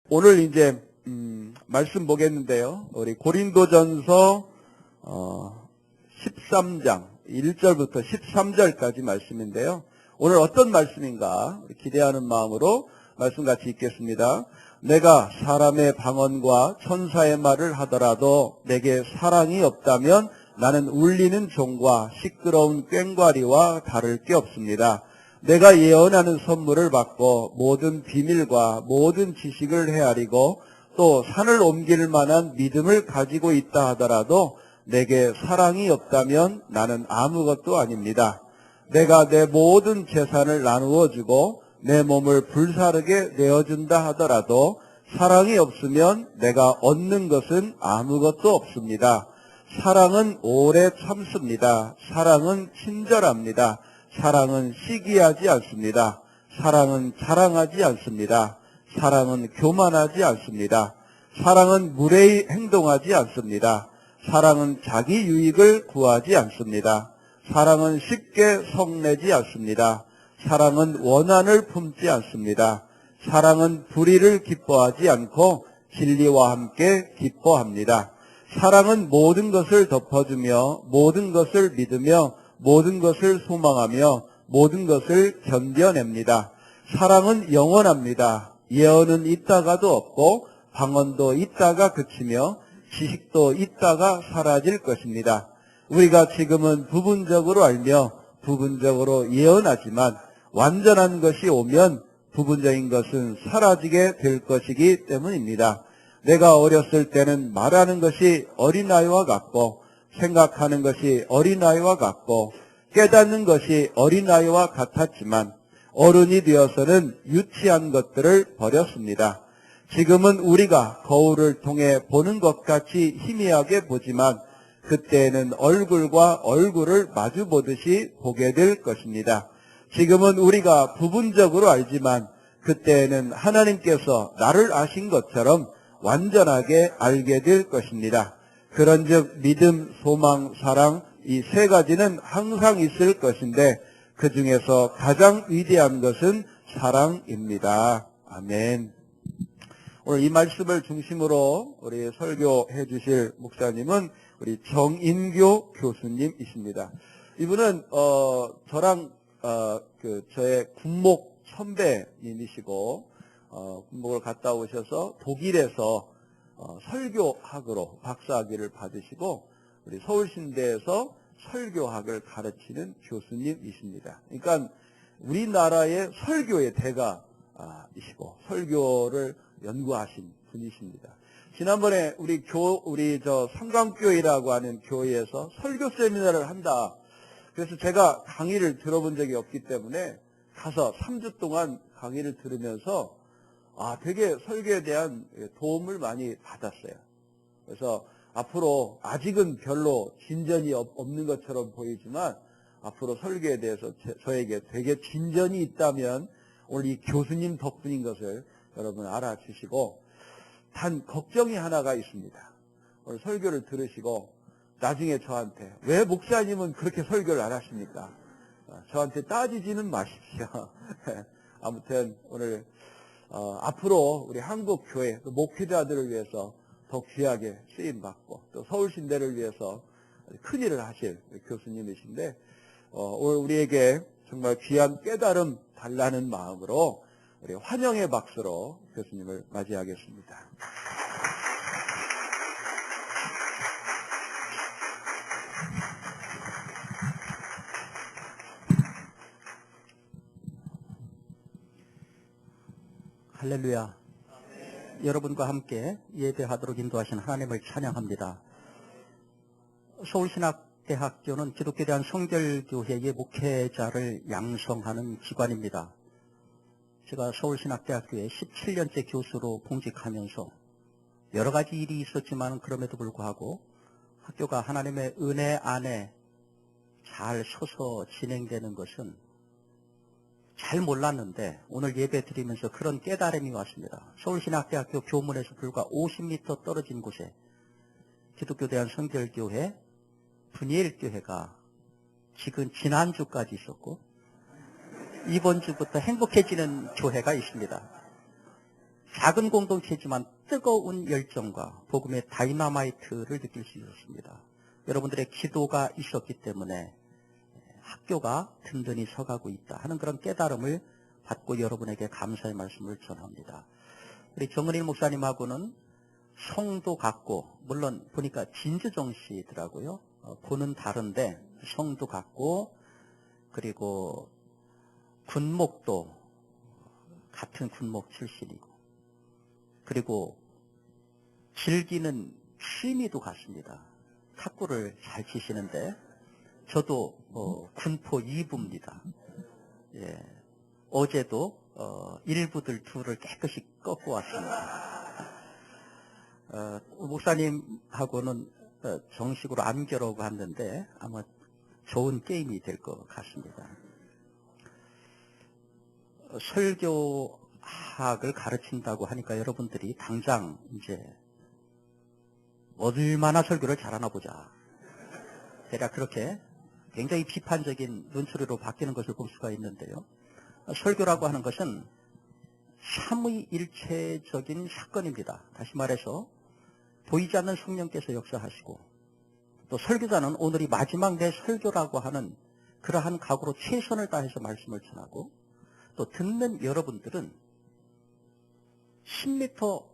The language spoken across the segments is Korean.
오늘 이제 말씀 보겠는데요. 우리 고린도전서 13장 1절부터 13절까지 말씀인데요. 오늘 어떤 말씀인가 기대하는 마음으로 말씀 같이 읽겠습니다. 내가 사람의 방언과 천사의 말을 하더라도 내게 사랑이 없다면 나는 울리는 종과 시끄러운 꽹과리와 다를 게 없습니다. 내가 예언하는 선물을 받고 모든 비밀과 모든 지식을 헤아리고 또 산을 옮길 만한 믿음을 가지고 있다 하더라도 내게 사랑이 없다면 나는 아무것도 아닙니다. 내가 내 모든 재산을 나누어 주고 내 몸을 불사르게 내어준다 하더라도 사랑이 없으면 내가 얻는 것은 아무것도 없습니다. 사랑은 오래 참습니다. 사랑은 친절합니다. 사랑은 시기하지 않습니다. 사랑은 자랑하지 않습니다. 사랑은 교만하지 않습니다. 사랑은 무례히 행동하지 않습니다. 사랑은 자기 유익을 구하지 않습니다. 사랑은 쉽게 성내지 않습니다. 사랑은 원한을 품지 않습니다. 사랑은 불의를 기뻐하지 않고 진리와 함께 기뻐합니다. 사랑은 모든 것을 덮어주며 모든 것을 믿으며 모든 것을 소망하며 모든 것을 견뎌냅니다. 사랑은 영원합니다. 예언은 있다가도 없고 방언도 있다가 그치며 지식도 있다가 사라질 것입니다. 우리가 지금은 부분적으로 알며 부분적으로 예언하지만 완전한 것이 오면 부분적인 것은 사라지게 될 것이기 때문입니다. 내가 어렸을 때는 말하는 것이 어린아이와 같고 생각하는 것이 어린아이와 같고 깨닫는 것이 어린아이와 같았지만 어른이 되어서는 유치한 것들을 버렸습니다. 지금은 우리가 거울을 통해 보는 것 같이 희미하게 보지만 그때에는 얼굴과 얼굴을 마주 보듯이 보게 될 것입니다. 지금은 우리가 부분적으로 알지만 그때에는 하나님께서 나를 아신 것처럼 완전하게 알게 될 것입니다. 그런즉 믿음, 소망, 사랑 이 세 가지는 항상 있을 것인데 그 중에서 가장 위대한 것은 사랑입니다. 아멘. 오늘 이 말씀을 중심으로 우리 설교해 주실 목사님은 우리 정인교 교수님이십니다. 이분은 저랑 저의 군목 선배님이시고 군목을 갔다 오셔서 독일에서 설교학으로 박사학위를 받으시고 우리 서울신대에서 설교학을 가르치는 교수님이십니다. 그러니까 우리나라의 설교의 대가이시고 설교를 연구하신 분이십니다. 지난번에 우리 삼강교회라고 하는 교회에서 설교 세미나를 한다. 그래서 제가 강의를 들어본 적이 없기 때문에 가서 3주 동안 강의를 들으면서 되게 설교에 대한 도움을 많이 받았어요. 그래서 앞으로 아직은 별로 진전이 없는 것처럼 보이지만 앞으로 설교에 대해서 저에게 되게 진전이 있다면 오늘 이 교수님 덕분인 것을 여러분 알아주시고 단 걱정이 하나가 있습니다. 오늘 설교를 들으시고 나중에 저한테 왜 목사님은 그렇게 설교를 안 하십니까? 저한테 따지지는 마십시오. 아무튼 오늘 앞으로 우리 한국교회 목회자들을 위해서 더 귀하게 쓰임받고 또 서울신대를 위해서 큰일을 하실 교수님이신데 오늘 우리에게 정말 귀한 깨달음 달라는 마음으로 우리 환영의 박수로 교수님을 맞이하겠습니다. 할렐루야. 여러분과 함께 예배하도록 인도하신 하나님을 찬양합니다. 서울신학대학교는 기독교에 대한 성결교회의 목회자를 양성하는 기관입니다. 제가 서울신학대학교에 17년째 교수로 봉직하면서 여러 가지 일이 있었지만 그럼에도 불구하고 학교가 하나님의 은혜 안에 잘 서서 진행되는 것은 잘 몰랐는데 오늘 예배 드리면서 그런 깨달음이 왔습니다. 서울신학대학교 교문에서 불과 50m 떨어진 곳에 기독교 대한 성결교회 분이엘교회가 지난주까지 있었고 이번 주부터 행복해지는 교회가 있습니다. 작은 공동체지만 뜨거운 열정과 복음의 다이너마이트를 느낄 수 있었습니다. 여러분들의 기도가 있었기 때문에 학교가 든든히 서가고 있다 하는 그런 깨달음을 받고 여러분에게 감사의 말씀을 전합니다. 우리 정은일 목사님하고는 성도 같고, 물론 보니까 진주정 씨더라고요. 고는 다른데 성도 같고, 그리고 군목도 같은 군목 출신이고, 그리고 즐기는 취미도 같습니다. 탁구를 잘 치시는데 저도 군포 2부입니다. 예, 어제도 1부들 둘을 깨끗이 꺾고 왔습니다. 목사님하고는 정식으로 암교라고 하는데 아마 좋은 게임이 될 것 같습니다. 설교학을 가르친다고 하니까 여러분들이 당장 이제 얼마나 설교를 잘하나 보자. 대략 그렇게 굉장히 비판적인 눈초리로 바뀌는 것을 볼 수가 있는데요. 설교라고 하는 것은 삼위일체적인 사건입니다. 다시 말해서 보이지 않는 성령께서 역사하시고, 또 설교자는 오늘이 마지막 내 설교라고 하는 그러한 각오로 최선을 다해서 말씀을 전하고, 또 듣는 여러분들은 10m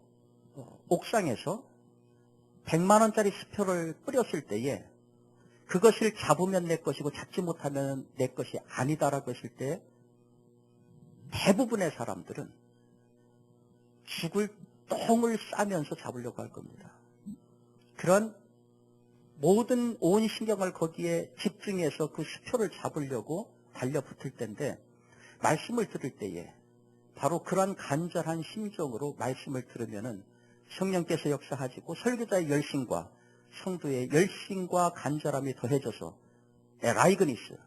옥상에서 100만 원짜리 수표를 뿌렸을 때에 그것을 잡으면 내 것이고 잡지 못하면 내 것이 아니다라고 했을 때 대부분의 사람들은 죽을 똥을 싸면서 잡으려고 할 겁니다. 그런 모든 온 신경을 거기에 집중해서 그 수표를 잡으려고 달려붙을 때인데, 말씀을 들을 때에 바로 그런 간절한 심정으로 말씀을 들으면은 성령께서 역사하시고 설교자의 열심과 성도의 열심과 간절함이 더해져서 에라이그니스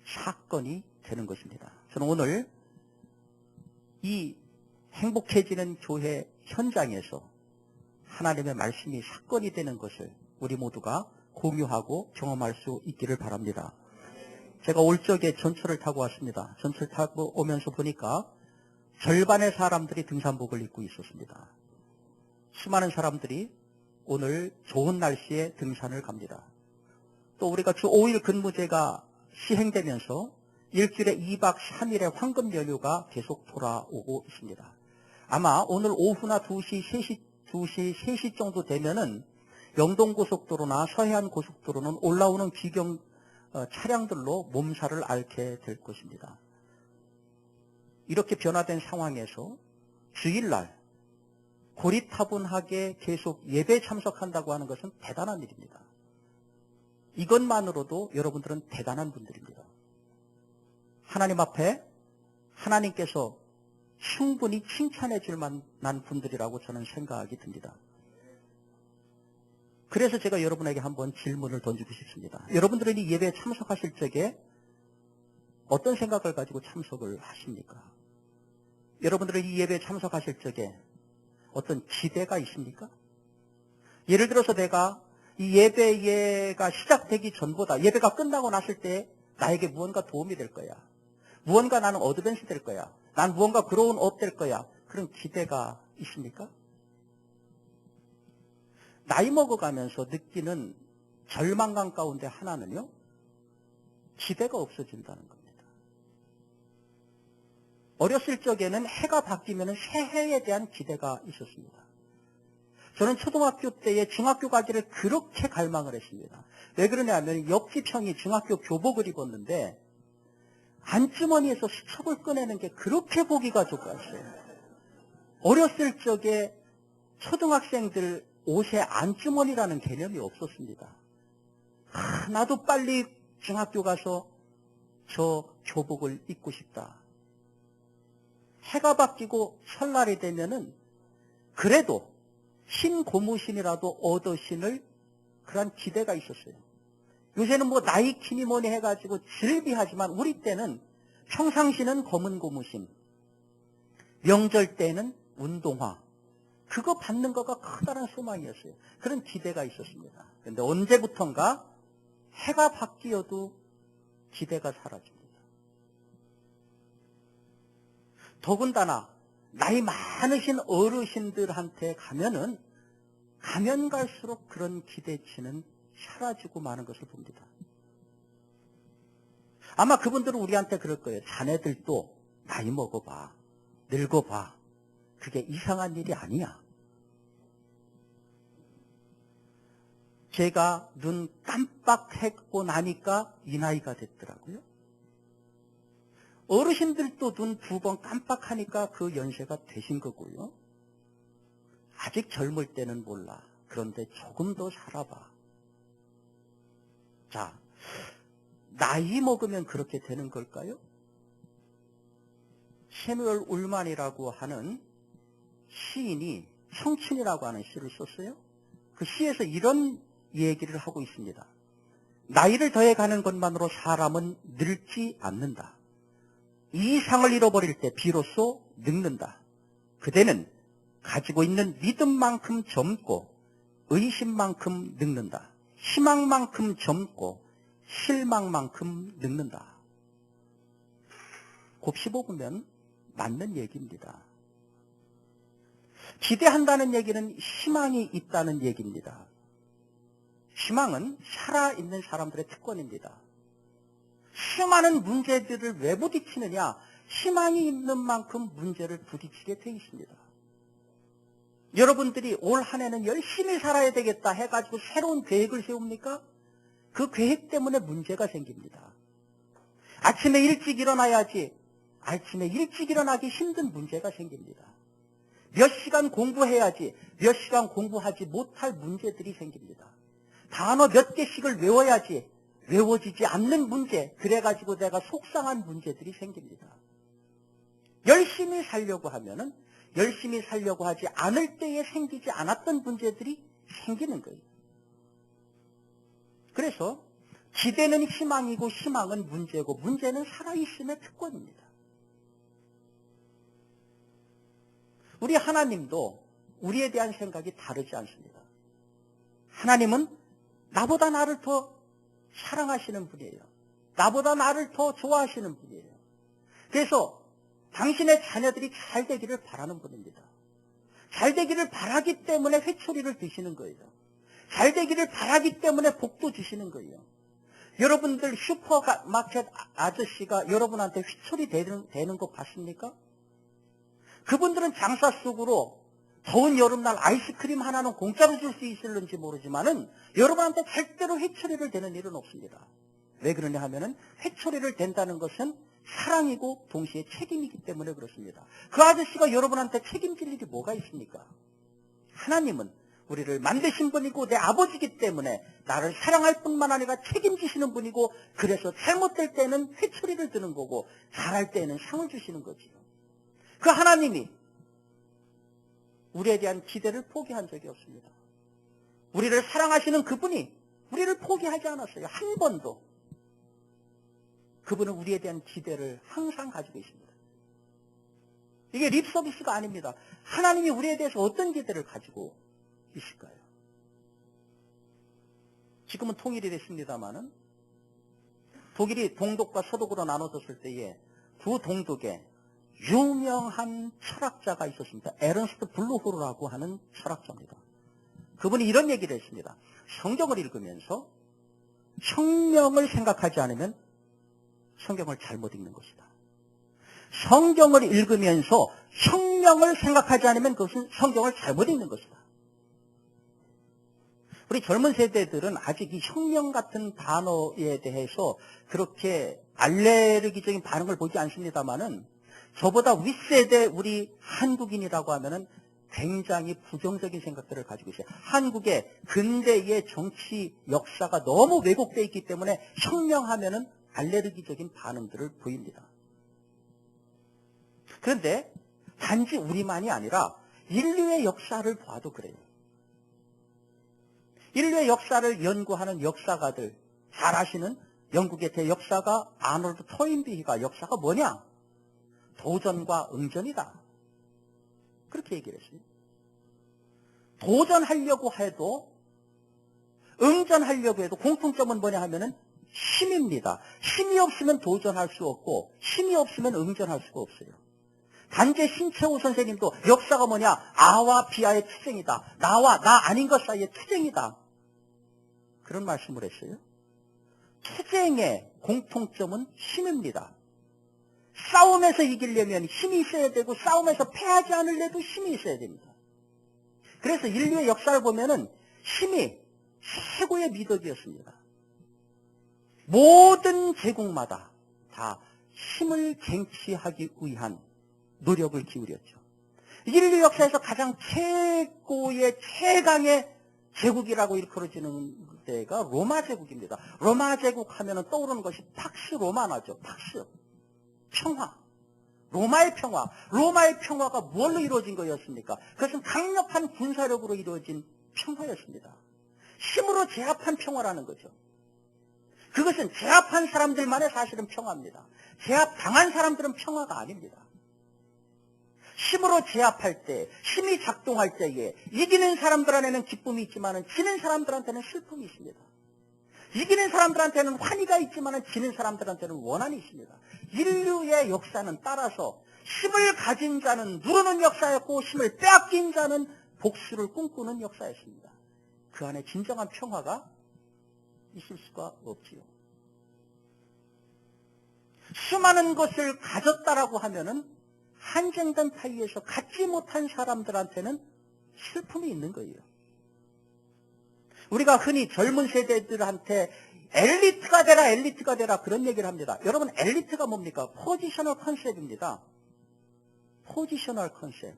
사건이 되는 것입니다. 저는 오늘 이 행복해지는 교회 현장에서 하나님의 말씀이 사건이 되는 것을 우리 모두가 공유하고 경험할 수 있기를 바랍니다. 제가 올 적에 전철을 타고 왔습니다. 전철 타고 오면서 보니까 절반의 사람들이 등산복을 입고 있었습니다. 수많은 사람들이 오늘 좋은 날씨에 등산을 갑니다. 또 우리가 주 5일 근무제가 시행되면서 일주일에 2박 3일의 황금 연휴가 계속 돌아오고 있습니다. 아마 오늘 오후나 2시, 3시 정도 되면은 영동고속도로나 서해안고속도로는 올라오는 귀경 차량들로 몸살을 앓게 될 것입니다. 이렇게 변화된 상황에서 주일날 고리타분하게 계속 예배에 참석한다고 하는 것은 대단한 일입니다. 이것만으로도 여러분들은 대단한 분들입니다. 하나님 앞에 하나님께서 충분히 칭찬해 줄 만한 분들이라고 저는 생각이 듭니다. 그래서 제가 여러분에게 한번 질문을 던지고 싶습니다. 여러분들은 이 예배에 참석하실 적에 어떤 생각을 가지고 참석을 하십니까? 여러분들은 이 예배에 참석하실 적에 어떤 기대가 있습니까? 예를 들어서 내가 이 예배가 시작되기 전보다 예배가 끝나고 났을 때 나에게 무언가 도움이 될 거야. 무언가 나는 어드밴스 될 거야. 난 무언가 그로운 업 될 거야. 그런 기대가 있습니까? 나이 먹어가면서 느끼는 절망감 가운데 하나는요, 기대가 없어진다는 겁니다. 어렸을 적에는 해가 바뀌면 새해에 대한 기대가 있었습니다. 저는 초등학교 때에 중학교 가기를 그렇게 갈망을 했습니다. 왜 그러냐면 옆집 형이 중학교 교복을 입었는데 안주머니에서 수첩을 꺼내는 게 그렇게 보기가 좋았어요. 어렸을 적에 초등학생들 옷에 안주머니라는 개념이 없었습니다. 나도 빨리 중학교 가서 저 교복을 입고 싶다. 해가 바뀌고 설날이 되면은 그래도 흰 고무신이라도 얻으신을 그런 기대가 있었어요. 요새는 뭐 나이키니 뭐니 해가지고 즐비하지만 우리 때는 평상시는 검은 고무신, 명절 때는 운동화, 그거 받는 거가 커다란 소망이었어요. 그런 기대가 있었습니다. 그런데 언제부턴가 해가 바뀌어도 기대가 사라집니다. 더군다나 나이 많으신 어르신들한테 가면은 가면 갈수록 그런 기대치는 사라지고 마는 것을 봅니다. 아마 그분들은 우리한테 그럴 거예요. 자네들도 나이 먹어봐. 늙어봐. 그게 이상한 일이 아니야. 제가 눈 깜빡하고 나니까 이 나이가 됐더라고요. 어르신들도 눈 2번 깜빡하니까 그 연세가 되신 거고요. 아직 젊을 때는 몰라. 그런데 조금 더 살아봐. 자, 나이 먹으면 그렇게 되는 걸까요? 세뮤얼 울만이라고 하는 시인이 청춘이라고 하는 시를 썼어요. 그 시에서 이런 얘기를 하고 있습니다. 나이를 더해가는 것만으로 사람은 늙지 않는다. 이상을 잃어버릴 때 비로소 늙는다. 그대는 가지고 있는 믿음만큼 젊고 의심만큼 늙는다. 희망만큼 젊고 실망만큼 늙는다. 곱씹어 보면 맞는 얘기입니다. 기대한다는 얘기는 희망이 있다는 얘기입니다. 희망은 살아있는 사람들의 특권입니다. 수많은 문제들을 왜 부딪히느냐? 희망이 있는 만큼 문제를 부딪히게 돼 있습니다. 여러분들이 올 한 해는 열심히 살아야 되겠다 해가지고 새로운 계획을 세웁니까? 그 계획 때문에 문제가 생깁니다. 아침에 일찍 일어나야지. 아침에 일찍 일어나기 힘든 문제가 생깁니다. 몇 시간 공부해야지. 몇 시간 공부하지 못할 문제들이 생깁니다. 단어 몇 개씩을 외워야지. 외워지지 않는 문제. 그래가지고 내가 속상한 문제들이 생깁니다. 열심히 살려고 하면은 열심히 살려고 하지 않을 때에 생기지 않았던 문제들이 생기는 거예요. 그래서 기대는 희망이고 희망은 문제고 문제는 살아있음의 특권입니다. 우리 하나님도 우리에 대한 생각이 다르지 않습니다. 하나님은 나보다 나를 더 사랑하시는 분이에요. 나보다 나를 더 좋아하시는 분이에요. 그래서 당신의 자녀들이 잘 되기를 바라는 분입니다. 잘 되기를 바라기 때문에 회초리를 드시는 거예요. 잘 되기를 바라기 때문에 복도 주시는 거예요. 여러분들 슈퍼마켓 아저씨가 여러분한테 휘초리 되는 거 봤습니까? 그분들은 장사 속으로 더운 여름날 아이스크림 하나는 공짜로 줄 수 있을는지 모르지만은 여러분한테 절대로 회초리를 대는 일은 없습니다. 왜 그러냐 하면은 회초리를 댄다는 것은 사랑이고 동시에 책임이기 때문에 그렇습니다. 그 아저씨가 여러분한테 책임질 일이 뭐가 있습니까? 하나님은 우리를 만드신 분이고 내 아버지이기 때문에 나를 사랑할 뿐만 아니라 책임지시는 분이고 그래서 잘못될 때는 회초리를 드는 거고 잘할 때는 상을 주시는 거지요. 그 하나님이 우리에 대한 기대를 포기한 적이 없습니다. 우리를 사랑하시는 그분이 우리를 포기하지 않았어요. 한 번도. 그분은 우리에 대한 기대를 항상 가지고 있습니다. 이게 립 서비스가 아닙니다. 하나님이 우리에 대해서 어떤 기대를 가지고 있을까요? 지금은 통일이 됐습니다마는 독일이 동독과 서독으로 나눠졌을 때에 두 동독에 유명한 철학자가 있었습니다. 에른스트 블루호르라고 하는 철학자입니다. 그분이 이런 얘기를 했습니다. 성경을 읽으면서 성령을 생각하지 않으면 성경을 잘못 읽는 것이다. 성경을 읽으면서 성령을 생각하지 않으면 그것은 성경을 잘못 읽는 것이다. 우리 젊은 세대들은 아직 이 혁명 같은 단어에 대해서 그렇게 알레르기적인 반응을 보지 않습니다만은 저보다 윗세대 우리 한국인이라고 하면은 굉장히 부정적인 생각들을 가지고 있어요. 한국의 근대의 정치 역사가 너무 왜곡되어 있기 때문에 혁명하면은 알레르기적인 반응들을 보입니다. 그런데 단지 우리만이 아니라 인류의 역사를 봐도 그래요. 인류의 역사를 연구하는 역사가들, 잘 아시는 영국의 대역사가 아놀드 토인비가 역사가 뭐냐? 도전과 응전이다. 그렇게 얘기를 했어요. 도전하려고 해도 응전하려고 해도 공통점은 뭐냐 하면은 힘입니다. 힘이 없으면 도전할 수 없고 힘이 없으면 응전할 수가 없어요. 단재 신채호 선생님도 역사가 뭐냐? 아와 비아의 투쟁이다. 나와 나 아닌 것 사이의 투쟁이다. 그런 말씀을 했어요. 투쟁의 공통점은 힘입니다. 싸움에서 이기려면 힘이 있어야 되고 싸움에서 패하지 않으려도 힘이 있어야 됩니다. 그래서 인류의 역사를 보면은 힘이 최고의 미덕이었습니다. 모든 제국마다 다 힘을 쟁취하기 위한 노력을 기울였죠. 인류 역사에서 가장 최고의 최강의 제국이라고 일컬어지는 때가 로마 제국입니다. 로마 제국 하면 떠오르는 것이 팍스 로마나죠. 팍스. 평화. 로마의 평화. 로마의 평화가 뭘로 이루어진 거였습니까? 그것은 강력한 군사력으로 이루어진 평화였습니다. 힘으로 제압한 평화라는 거죠. 그것은 제압한 사람들만의 사실은 평화입니다. 제압당한 사람들은 평화가 아닙니다. 힘으로 제압할 때, 힘이 작동할 때에 이기는 사람들 안에는 기쁨이 있지만 지는 사람들한테는 슬픔이 있습니다. 이기는 사람들한테는 환희가 있지만 지는 사람들한테는 원한이 있습니다. 인류의 역사는 따라서 힘을 가진 자는 누르는 역사였고 힘을 빼앗긴 자는 복수를 꿈꾸는 역사였습니다. 그 안에 진정한 평화가 있을 수가 없지요. 수많은 것을 가졌다라고 하면은 한정된 타이에서 갖지 못한 사람들한테는 슬픔이 있는 거예요. 우리가 흔히 젊은 세대들한테 엘리트가 되라, 엘리트가 되라 그런 얘기를 합니다. 여러분 엘리트가 뭡니까? 포지셔널 컨셉입니다. 포지셔널 컨셉.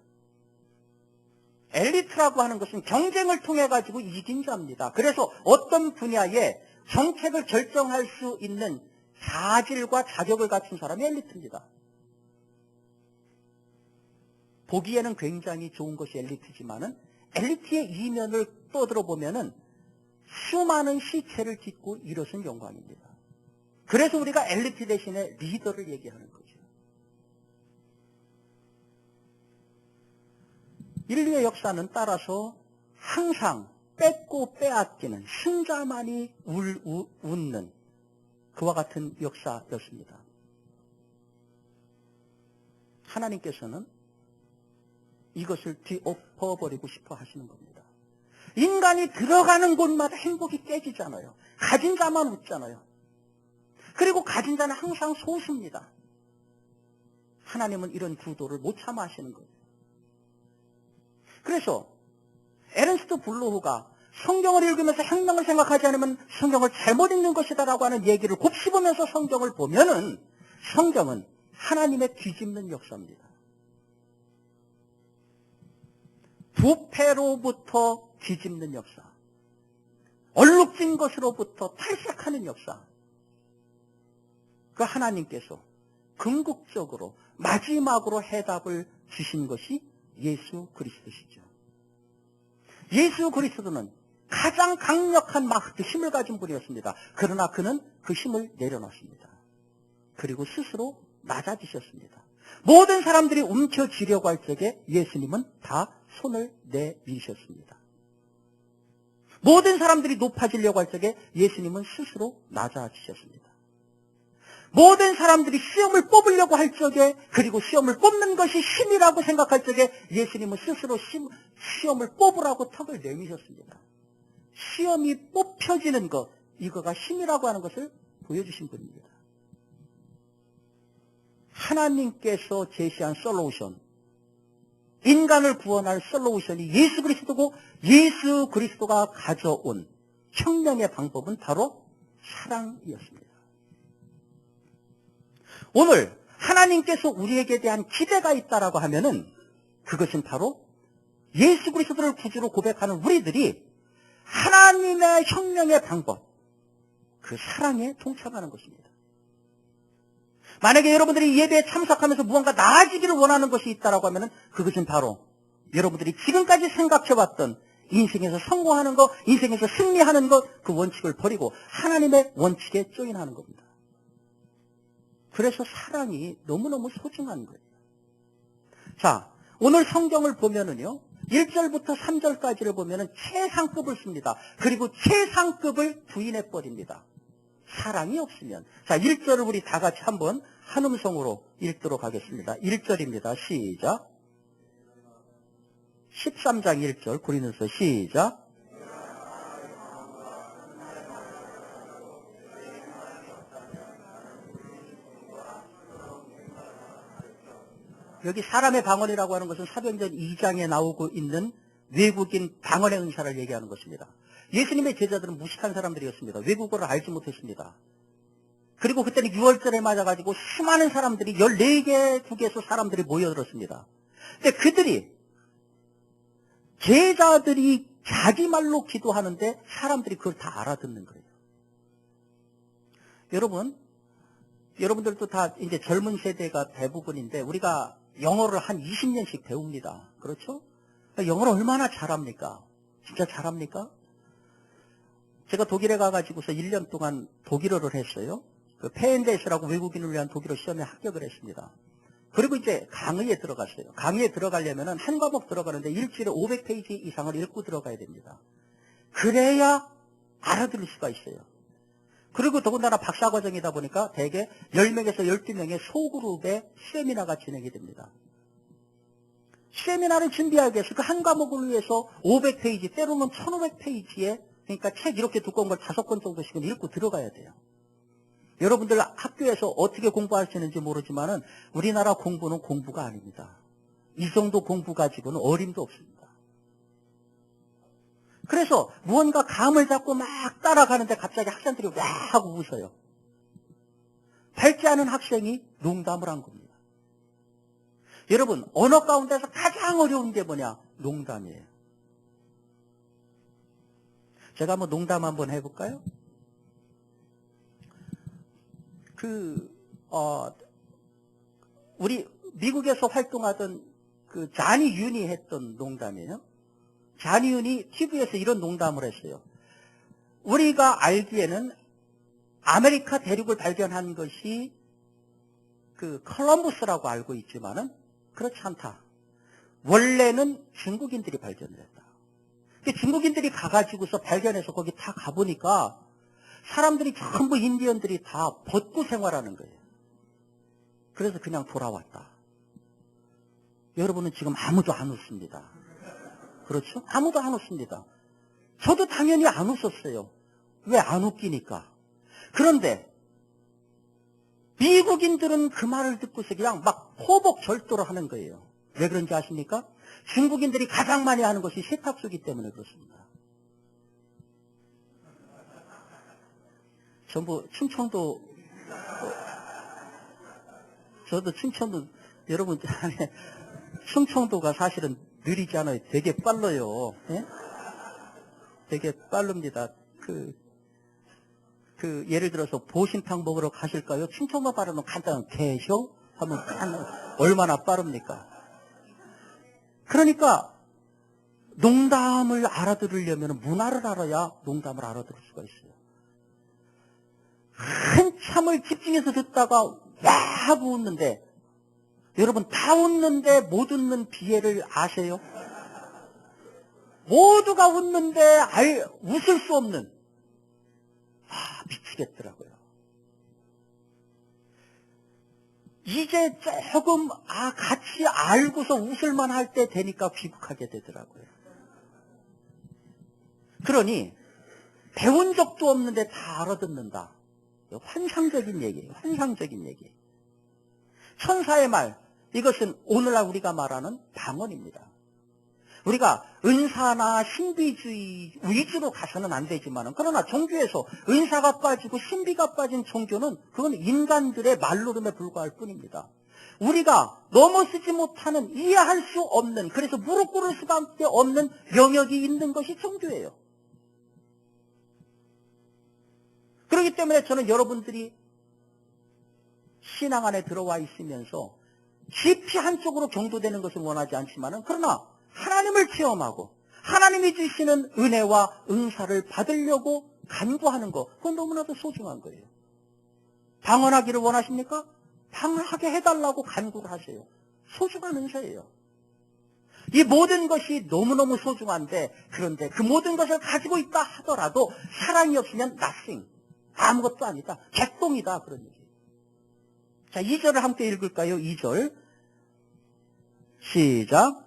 엘리트라고 하는 것은 경쟁을 통해 가지고 이긴 자입니다. 그래서 어떤 분야에 정책을 결정할 수 있는 자질과 자격을 갖춘 사람이 엘리트입니다. 보기에는 굉장히 좋은 것이 엘리트지만은 엘리트의 이면을 떠들어보면은 수많은 시체를 짓고 일어선 영광입니다. 그래서 우리가 엘리트 대신에 리더를 얘기하는 거죠. 인류의 역사는 따라서 항상 뺏고 빼앗기는 승자만이 웃는 그와 같은 역사였습니다. 하나님께서는 이것을 뒤엎어버리고 싶어 하시는 겁니다. 인간이 들어가는 곳마다 행복이 깨지잖아요. 가진 자만 웃잖아요. 그리고 가진 자는 항상 소수입니다. 하나님은 이런 구도를 못 참아 하시는 거예요. 그래서 에른스트 블루흐가 성경을 읽으면서 혁명을 생각하지 않으면 성경을 잘못 읽는 것이다라고 하는 얘기를 곱씹으면서 성경을 보면은 성경은 하나님의 뒤집는 역사입니다. 부패로부터 뒤집는 역사, 얼룩진 것으로부터 탈색하는 역사. 그 하나님께서 궁극적으로 마지막으로 해답을 주신 것이 예수 그리스도시죠. 예수 그리스도는 가장 강력한 마크트 힘을 가진 분이었습니다. 그러나 그는 그 힘을 내려놨습니다. 그리고 스스로 낮아지셨습니다. 모든 사람들이 움켜쥐려고 할 적에 예수님은 다 손을 내미셨습니다. 모든 사람들이 높아지려고 할 적에 예수님은 스스로 낮아지셨습니다. 모든 사람들이 시험을 뽑으려고 할 적에, 그리고 시험을 뽑는 것이 힘이라고 생각할 적에 예수님은 스스로 시험을 뽑으라고 턱을 내미셨습니다. 시험이 뽑혀지는 것, 이거가 힘이라고 하는 것을 보여주신 분입니다. 하나님께서 제시한 솔루션, 인간을 구원할 솔루션이 예수 그리스도고, 예수 그리스도가 가져온 혁명의 방법은 바로 사랑이었습니다. 오늘 하나님께서 우리에게 대한 기대가 있다라고 하면은 그것은 바로 예수 그리스도를 구주로 고백하는 우리들이 하나님의 혁명의 방법, 그 사랑에 동참하는 것입니다. 만약에 여러분들이 예배에 참석하면서 무언가 나아지기를 원하는 것이 있다라고 하면은 그것은 바로 여러분들이 지금까지 생각해왔던 인생에서 성공하는 것, 인생에서 승리하는 것, 그 원칙을 버리고 하나님의 원칙에 조인하는 겁니다. 그래서 사랑이 너무너무 소중한 거예요. 자, 오늘 성경을 보면은요, 1절부터 3절까지를 보면은 최상급을 씁니다. 그리고 최상급을 부인해버립니다. 사랑이 없으면. 자, 1절을 우리 다 같이 한번 한 음성으로 읽도록 하겠습니다. 1절입니다. 시작. 13장 1절 고린도서 시작. 여기 사람의 방언이라고 하는 것은 사도행전 2장에 나오고 있는 외국인 방언의 은사를 얘기하는 것입니다. 예수님의 제자들은 무식한 사람들이었습니다. 외국어를 알지 못했습니다. 그리고 그때는 6월절에 맞아가지고 수많은 사람들이 14개 국에서 사람들이 모여들었습니다. 근데 그들이 제자들이 자기 말로 기도하는데 사람들이 그걸 다 알아듣는 거예요. 여러분들도 다 이제 젊은 세대가 대부분인데 우리가 영어를 한 20년씩 배웁니다. 그렇죠? 영어를 얼마나 잘합니까? 진짜 잘합니까? 제가 독일에 가가지고서 1년 동안 독일어를 했어요. 그 페엔데스라고 외국인을 위한 독일어 시험에 합격을 했습니다. 그리고 이제 강의에 들어갔어요. 강의에 들어가려면 한 과목 들어가는데 일주일에 500페이지 이상을 읽고 들어가야 됩니다. 그래야 알아들을 수가 있어요. 그리고 더군다나 박사과정이다 보니까 대개 10명에서 12명의 소그룹의 세미나가 진행이 됩니다. 세미나를 준비하기 위해서 그 한 과목을 위해서 500페이지, 때로는 1500페이지에 그러니까 책 이렇게 두꺼운 걸 5권 정도씩은 읽고 들어가야 돼요. 여러분들 학교에서 어떻게 공부하시는지 모르지만은 우리나라 공부는 공부가 아닙니다. 이 정도 공부 가지고는 어림도 없습니다. 그래서 무언가 감을 잡고 막 따라가는데 갑자기 학생들이 와 하고 웃어요. 밝지 않은 학생이 농담을 한 겁니다. 여러분, 언어 가운데서 가장 어려운 게 뭐냐? 농담이에요. 제가 한번 농담 한번 해볼까요? 우리 미국에서 활동하던 그 자니 윤이 했던 농담이에요. 자니 윤이 TV에서 이런 농담을 했어요. 우리가 알기에는 아메리카 대륙을 발견한 것이 그 콜럼버스라고 알고 있지만은 그렇지 않다. 원래는 중국인들이 발견을 했다. 중국인들이 가가지고서 발견해서 거기 다 가보니까 사람들이 전부 인디언들이 다 벗고 생활하는 거예요. 그래서 그냥 돌아왔다. 여러분은 지금 아무도 안 웃습니다. 그렇죠? 아무도 안 웃습니다. 저도 당연히 안 웃었어요. 왜 안 웃기니까. 그런데 미국인들은 그 말을 듣고서 그냥 막 포복절도를 하는 거예요. 왜 그런지 아십니까? 중국인들이 가장 많이 하는 것이 세탁소이기 때문에 그렇습니다. 전부 충청도, 저도 충청도, 여러분, 충청도가 사실은 느리지 않아요. 되게 빨라요. 예? 되게 빠릅니다. 예를 들어서 보신탕 먹으러 가실까요? 충청도 발음은 간단한 개쇼? 하면 얼마나 빠릅니까? 그러니까 농담을 알아들으려면 문화를 알아야 농담을 알아들을 수가 있어요. 한참을 집중해서 듣다가 와 하고 웃는데 여러분 다 웃는데 못 웃는 비애를 아세요? 모두가 웃는데 웃을 수 없는 미치겠더라고요. 이제 조금 같이 알고서 웃을만 할 때 되니까 귀국하게 되더라고요. 그러니 배운 적도 없는데 다 알아듣는다. 환상적인 얘기예요. 환상적인 얘기. 천사의 말, 이것은 오늘날 우리가 말하는 방언입니다. 우리가 은사나 신비주의 위주로 가서는 안 되지만 그러나 종교에서 은사가 빠지고 신비가 빠진 종교는 그건 인간들의 말노름에 불과할 뿐입니다. 우리가 넘어서지 못하는 이해할 수 없는 없는 무릎 꿇을 수밖에 없는 영역이 있는 것이 종교예요. 그렇기 때문에 저는 여러분들이 신앙 안에 들어와 있으면서 깊이 한쪽으로 경도되는 것을 원하지 않지만 그러나 하나님을 체험하고 하나님이 주시는 은혜와 은사를 받으려고 간구하는 것, 그건 너무나도 소중한 거예요. 방언하기를 원하십니까? 방언하게 해달라고 간구를 하세요. 소중한 은사예요. 이 모든 것이 너무너무 소중한데 그런데 그 모든 것을 가지고 있다 하더라도 사랑이 없으면 nothing, 아무것도 아니다, 개똥이다, 그런 얘기예요. 자, 2절을 함께 읽을까요? 2절. 시작.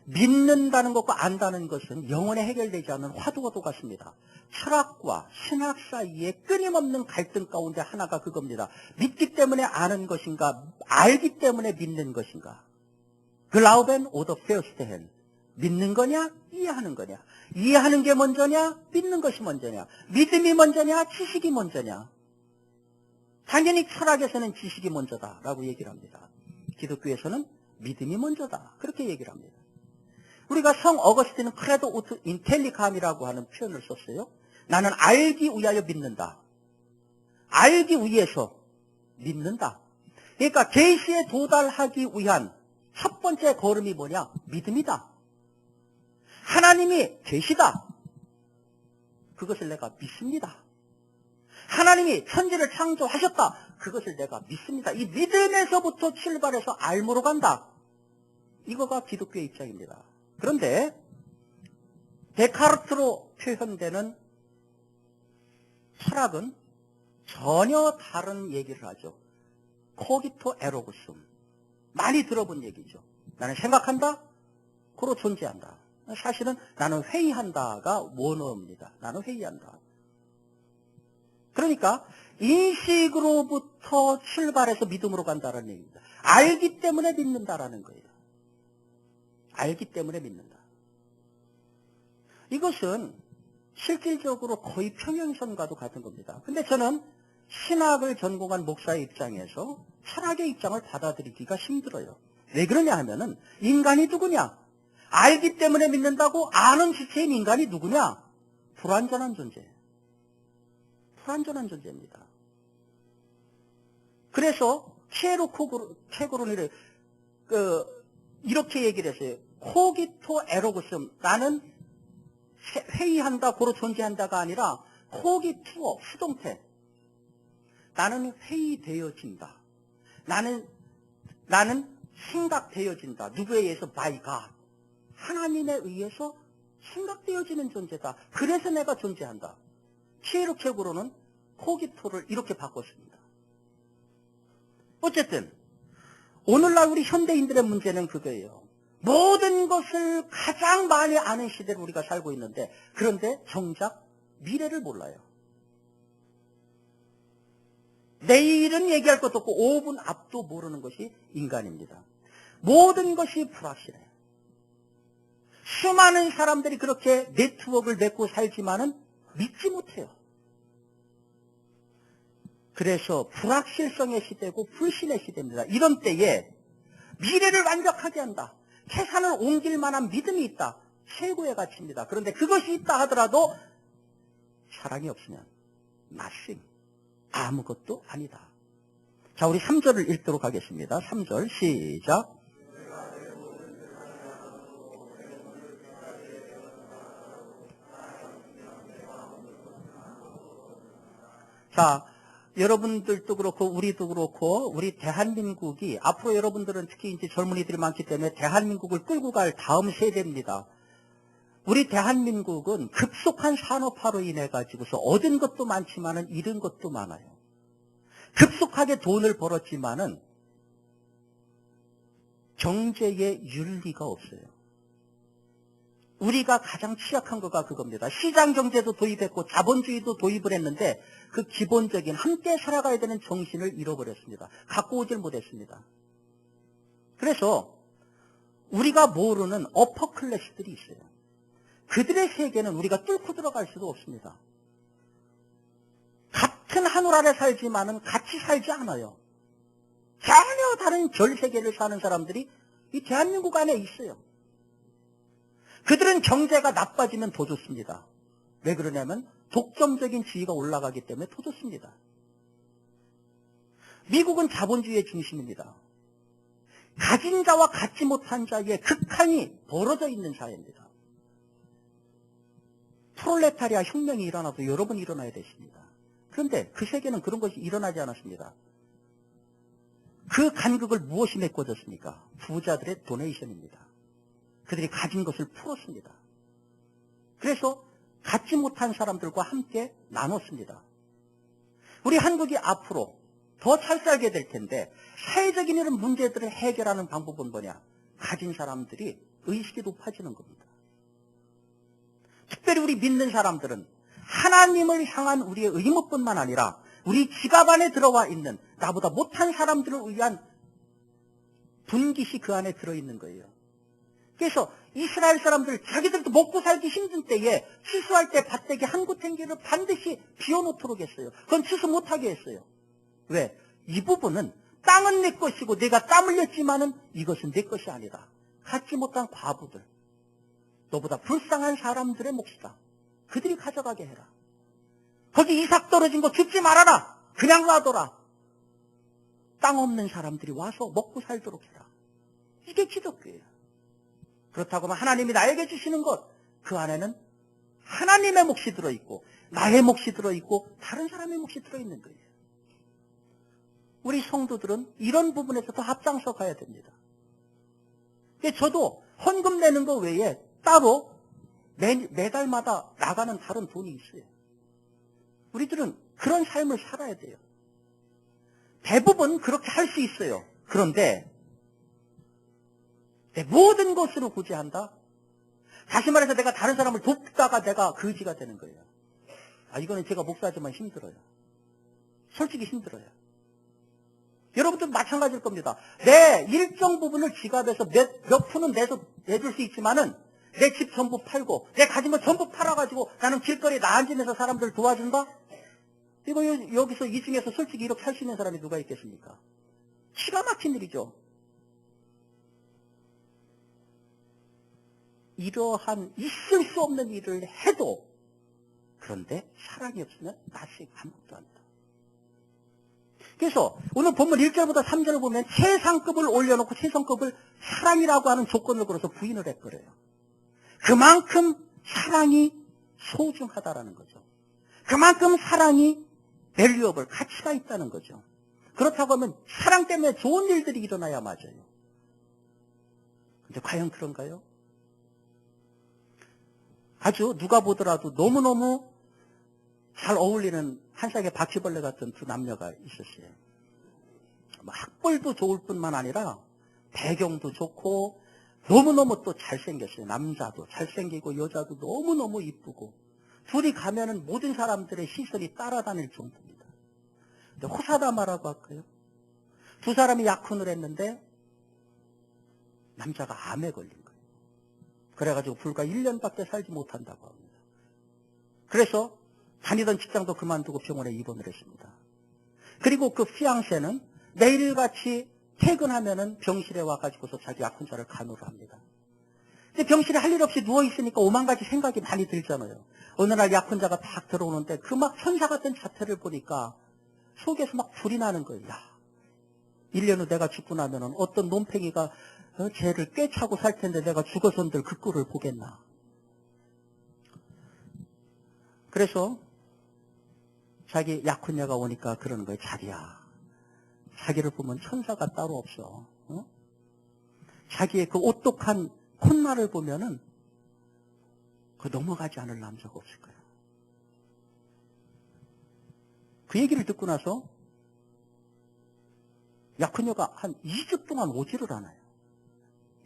믿는다는 것과 안다는 것은 영원에 해결되지 않는 화두와도 같습니다. 철학과 신학 사이에 끊임없는 갈등 가운데 하나가 그겁니다. 믿기 때문에 아는 것인가, 알기 때문에 믿는 것인가. 글라우벤 오더 페어스테헨. 믿는 거냐, 이해하는 거냐. 이해하는 게 먼저냐, 믿는 것이 먼저냐. 믿음이 먼저냐, 지식이 먼저냐. 당연히 철학에서는 지식이 먼저다라고 얘기를 합니다. 기독교에서는 믿음이 먼저다. 그렇게 얘기를 합니다. 우리가 성 어거스틴은 크레도 우트 인텔리감이라고 하는 표현을 썼어요. 나는 알기 위하여 믿는다. 알기 위해서 믿는다. 그러니까 계시에 도달하기 위한 첫 번째 걸음이 뭐냐? 믿음이다. 하나님이 계시다. 그것을 내가 믿습니다. 하나님이 천지를 창조하셨다. 그것을 내가 믿습니다. 이 믿음에서부터 출발해서 알므로 간다. 이거가 기독교의 입장입니다. 그런데 데카르트로 표현되는 철학은 전혀 다른 얘기를 하죠. 코기토 에로구숨. 많이 들어본 얘기죠. 나는 생각한다. 그로 존재한다. 사실은 나는 회의한다가 원어입니다. 나는 회의한다. 그러니까 인식으로부터 출발해서 믿음으로 간다는 얘기입니다. 알기 때문에 믿는다라는 거예요. 알기 때문에 믿는다. 이것은 실질적으로 거의 평행선과도 같은 겁니다. 근데 저는 신학을 전공한 목사의 입장에서 철학의 입장을 받아들이기가 힘들어요. 왜 그러냐 하면은 인간이 누구냐? 알기 때문에 믿는다고 아는 주체인 인간이 누구냐? 불완전한 존재. 불완전한 존재입니다. 그래서 체고로니를 이렇게 얘기를 했어요. 코기토 에로구슴. 나는 회의한다, 고로 존재한다가 아니라 코기투어, 수동태. 나는 회의되어진다. 나는 생각되어진다. 누구에 의해서? by God. 하나님에 의해서 생각되어지는 존재다. 그래서 내가 존재한다. 체로책으로는 코기토를 이렇게 바꿨습니다. 어쨌든 오늘날 우리 현대인들의 문제는 그거예요. 모든 것을 가장 많이 아는 시대를 우리가 살고 있는데, 그런데 정작 미래를 몰라요. 내일은 얘기할 것도 없고 5분 앞도 모르는 것이 인간입니다. 모든 것이 불확실해요. 수많은 사람들이 그렇게 네트워크를 맺고 살지만은 믿지 못해요. 그래서 불확실성의 시대고 불신의 시대입니다. 이런 때에 미래를 완벽하게 한다. 태산을 옮길 만한 믿음이 있다. 최고의 가치입니다. 그런데 그것이 있다 하더라도 사랑이 없으면 nothing. 아무것도 아니다. 자, 우리 3절을 읽도록 하겠습니다. 3절 시작. 자, 여러분들도 그렇고 우리도 그렇고 우리 대한민국이 앞으로 여러분들은 특히 이제 젊은이들이 많기 때문에 대한민국을 끌고 갈 다음 세대입니다. 우리 대한민국은 급속한 산업화로 인해 가지고서 얻은 것도 많지만은 잃은 것도 많아요. 급속하게 돈을 벌었지만은 경제에 윤리가 없어요. 우리가 가장 취약한 거가 그겁니다. 시장 경제도 도입했고 자본주의도 도입을 했는데 그 기본적인 함께 살아가야 되는 정신을 잃어버렸습니다. 갖고 오질 못했습니다. 그래서 우리가 모르는 어퍼 클래스들이 있어요. 그들의 세계는 우리가 뚫고 들어갈 수도 없습니다. 같은 하늘 아래 살지만은 같이 살지 않아요. 전혀 다른 별 세계를 사는 사람들이 이 대한민국 안에 있어요. 그들은 경제가 나빠지면 더 좋습니다. 왜 그러냐면 독점적인 지위가 올라가기 때문에 더 좋습니다. 미국은 자본주의의 중심입니다. 가진 자와 갖지 못한 자의 극한이 벌어져 있는 사회입니다. 프롤레타리아 혁명이 일어나도 여러분 일어나야 되십니다. 그런데 그 세계는 그런 것이 일어나지 않았습니다. 그 간극을 무엇이 메꿔줬습니까? 부자들의 도네이션입니다. 그들이 가진 것을 풀었습니다. 그래서 갖지 못한 사람들과 함께 나눴습니다. 우리 한국이 앞으로 더 잘 살게 될 텐데 사회적인 이런 문제들을 해결하는 방법은 뭐냐? 가진 사람들이 의식이 높아지는 겁니다. 특별히 우리 믿는 사람들은 하나님을 향한 우리의 의무뿐만 아니라 우리 지갑 안에 들어와 있는 나보다 못한 사람들을 위한 분깃이 그 안에 들어있는 거예요. 그래서 이스라엘 사람들 자기들도 먹고 살기 힘든 때에 추수할 때 밭대기 한 구탱기를 반드시 비워놓도록 했어요. 그건 추수 못하게 했어요. 왜? 이 부분은 땅은 내 것이고 내가 땀 흘렸지만은 이것은 내 것이 아니다. 갖지 못한 과부들, 너보다 불쌍한 사람들의 몫이다. 그들이 가져가게 해라. 거기 이삭 떨어진 거 줍지 말아라. 그냥 놔둬라. 땅 없는 사람들이 와서 먹고 살도록 해라. 이게 기독교예요. 그렇다고 하면 하나님이 나에게 주시는 것, 그 안에는 하나님의 몫이 들어있고 나의 몫이 들어있고 다른 사람의 몫이 들어있는 거예요. 우리 성도들은 이런 부분에서도 앞장서 가야 됩니다. 저도 헌금 내는 거 외에 따로 매달마다 나가는 다른 돈이 있어요. 우리들은 그런 삶을 살아야 돼요. 대부분 그렇게 할 수 있어요. 그런데 내 모든 것으로 구제한다? 다시 말해서 내가 다른 사람을 돕다가 내가 거지가 되는 거예요. 이거는 제가 목사지만 힘들어요. 솔직히 힘들어요. 여러분도 마찬가지일 겁니다. 내 일정 부분을 지갑에서 몇 푼은 내줄 수 있지만은 내 집 전부 팔고 내 가진 거 전부 팔아가지고 나는 길거리에 나앉으면서 사람들 도와준다? 이거 여기서 이 중에서 솔직히 이렇게 살 수 있는 사람이 누가 있겠습니까? 기가 막힌 일이죠. 이러한 있을 수 없는 일을 해도 그런데 사랑이 없으면 나씩 아무것도 안 돼. 그래서 오늘 본문 1절부터 3절을 보면 최상급을 올려놓고 최상급을 사랑이라고 하는 조건을 걸어서 부인을 해버려요. 그만큼 사랑이 소중하다라는 거죠. 그만큼 사랑이 밸류어블, 가치가 있다는 거죠. 그렇다고 하면 사랑 때문에 좋은 일들이 일어나야 맞아요. 근데 과연 그런가요? 아주 누가 보더라도 너무너무 잘 어울리는 한 쌍의 바퀴벌레 같은 두 남녀가 있었어요. 학벌도 좋을 뿐만 아니라 배경도 좋고 너무너무 또 잘생겼어요. 남자도 잘생기고 여자도 너무너무 이쁘고 둘이 가면은 모든 사람들의 시선이 따라다닐 정도입니다. 근데 호사다마라고 할까요? 두 사람이 약혼을 했는데 남자가 암에 걸린 거예요. 그래가지고 불과 1년밖에 살지 못한다고 합니다. 그래서 다니던 직장도 그만두고 병원에 입원을 했습니다. 그리고 그 피앙세는 매일같이 퇴근하면은 병실에 와가지고서 자기 약혼자를 간호를 합니다. 근데 병실에 할 일 없이 누워있으니까 오만 가지 생각이 많이 들잖아요. 어느 날 약혼자가 딱 들어오는데 그 막 천사 같은 자태를 보니까 속에서 막 불이 나는 거예요. 야, 1년 후 내가 죽고 나면은 어떤 놈팽이가 쟤를 꿰차고 살 텐데 내가 죽어선들 그 꼴을 보겠나. 그래서 자기 약혼녀가 오니까 그러는 거예요. 자기야, 자기를 보면 천사가 따로 없어. 자기의 그 오똑한 콧날을 보면은 그 넘어가지 않을 남자가 없을 거야. 그 얘기를 듣고 나서 약혼녀가 한 2주 동안 오지를 않아요.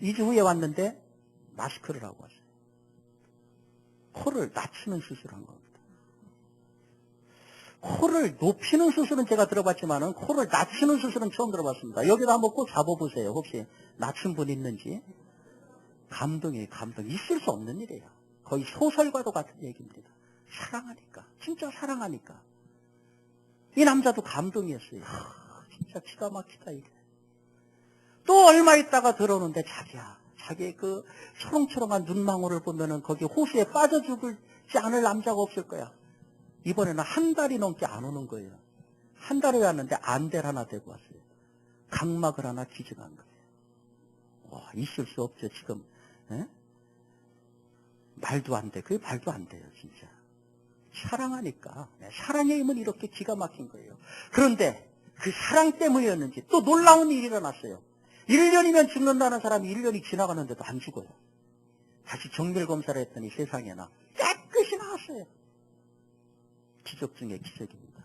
2주 후에 왔는데 마스크를 하고 왔어요. 코를 낮추는 수술을 한 겁니다. 코를 높이는 수술은 제가 들어봤지만은 코를 낮추는 수술은 처음 들어봤습니다. 여기다 한번 꼭 잡아보세요. 혹시 낮춘 분 있는지. 감동이에요. 감동. 있을 수 없는 일이에요. 거의 소설과도 같은 얘기입니다. 사랑하니까. 진짜 사랑하니까. 이 남자도 감동이었어요. 진짜 기가 막히다 이게. 또 얼마 있다가 들어오는데 자기야, 자기의 그 초롱초롱한 눈망울을 보면은 거기 호수에 빠져 죽지 않을 남자가 없을 거야. 이번에는 한 달이 넘게 안 오는 거예요. 한 달에 왔는데 안대를 하나 대고 왔어요. 각막을 하나 기증한 거예요. 와, 있을 수 없죠 지금. 에? 말도 안 돼. 그게 말도 안 돼요 진짜. 사랑하니까. 사랑의 힘은 이렇게 기가 막힌 거예요. 그런데 그 사랑 때문이었는지 또 놀라운 일이 일어났어요. 1년이면 죽는다는 사람이 1년이 지나가는데도 안 죽어요. 다시 정밀검사를 했더니 세상에나 깨끗이 나왔어요. 기적 중에 기적입니다.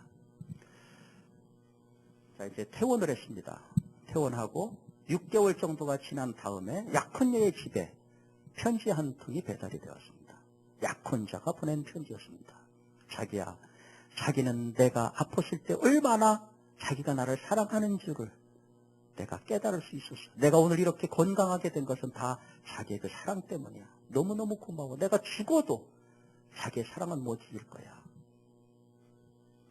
자, 이제 퇴원을 했습니다. 퇴원하고 6개월 정도가 지난 다음에 약혼녀의 집에 편지 한 통이 배달이 되었습니다. 약혼자가 보낸 편지였습니다. 자기야, 자기는 내가 아팠을 때 얼마나 자기가 나를 사랑하는 줄을 내가 깨달을 수 있었어. 내가 오늘 이렇게 건강하게 된 것은 다 자기의 그 사랑 때문이야. 너무너무 고마워. 내가 죽어도 자기의 사랑은 못 잊을 거야.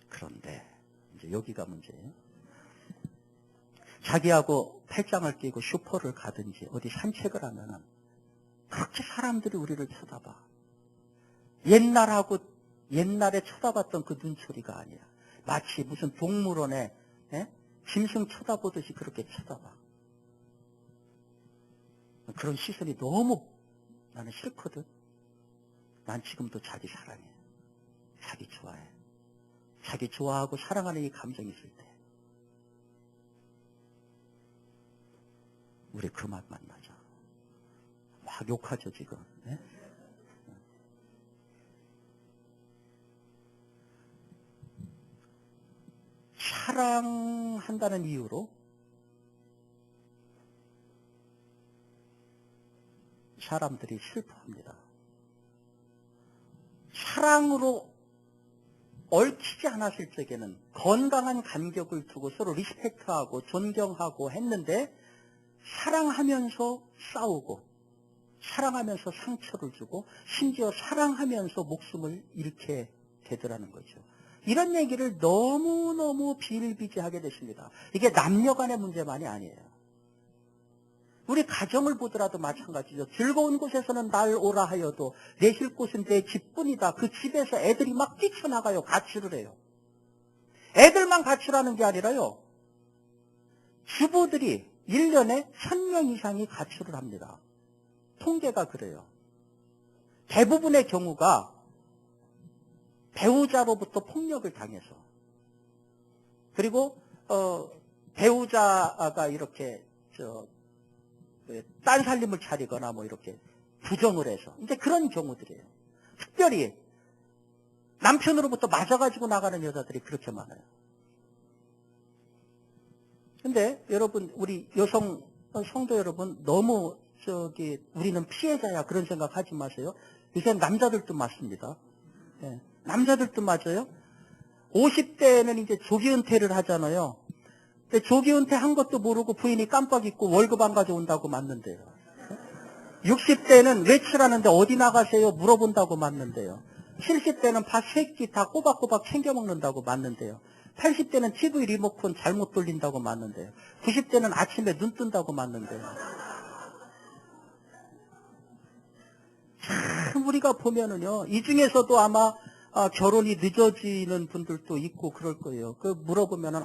그런데 이제 여기가 문제예요. 자기하고 팔짱을 끼고 슈퍼를 가든지 어디 산책을 하면은 그렇게 사람들이 우리를 쳐다봐. 옛날에 쳐다봤던 그 눈초리가 아니야. 마치 무슨 동물원에 짐승 쳐다보듯이 그렇게 쳐다봐. 그런 시선이 너무 나는 싫거든. 난 지금도 자기 사랑해. 자기 좋아해. 자기 좋아하고 사랑하는 이 감정이 있을 때 우리 그만 만나자. 막 욕하죠 지금. 네? 사랑한다는 이유로 사람들이 슬퍼합니다. 사랑으로 얽히지 않았을 적에는 건강한 간격을 두고 서로 리스펙트하고 존경하고 했는데 사랑하면서 싸우고 사랑하면서 상처를 주고 심지어 사랑하면서 목숨을 잃게 되더라는 거죠. 이런 얘기를 너무너무 비일비재하게 됐습니다. 이게 남녀 간의 문제만이 아니에요. 우리 가정을 보더라도 마찬가지죠. 즐거운 곳에서는 날 오라 하여도 내 쉴 곳은 내 집뿐이다. 그 집에서 애들이 막 뛰쳐나가요. 가출을 해요. 애들만 가출하는 게 아니라요. 주부들이 1년에 1000명 이상이 가출을 합니다. 통계가 그래요. 대부분의 경우가 배우자로부터 폭력을 당해서 그리고 배우자가 이렇게 딴 살림을 차리거나 뭐 이렇게 부정을 해서 이제 그런 경우들이에요. 특별히 남편으로부터 맞아가지고 나가는 여자들이 그렇게 많아요. 근데 여러분 우리 여성 성도 여러분 너무 우리는 피해자야 그런 생각하지 마세요. 요새 남자들도 맞습니다. 네, 남자들도 맞아요. 50대는 이제 조기 은퇴를 하잖아요. 근데 조기 은퇴한 것도 모르고 부인이 깜빡 잊고 월급 안 가져온다고 맞는데요. 60대는 외출하는데 어디 나가세요? 물어본다고 맞는데요. 70대는 밥 3끼 다 꼬박꼬박 챙겨 먹는다고 맞는데요. 80대는 TV 리모컨 잘못 돌린다고 맞는데요. 90대는 아침에 눈 뜬다고 맞는데요. 참 우리가 보면은요, 이 중에서도 아마 결혼이 늦어지는 분들도 있고 그럴 거예요. 그 물어보면은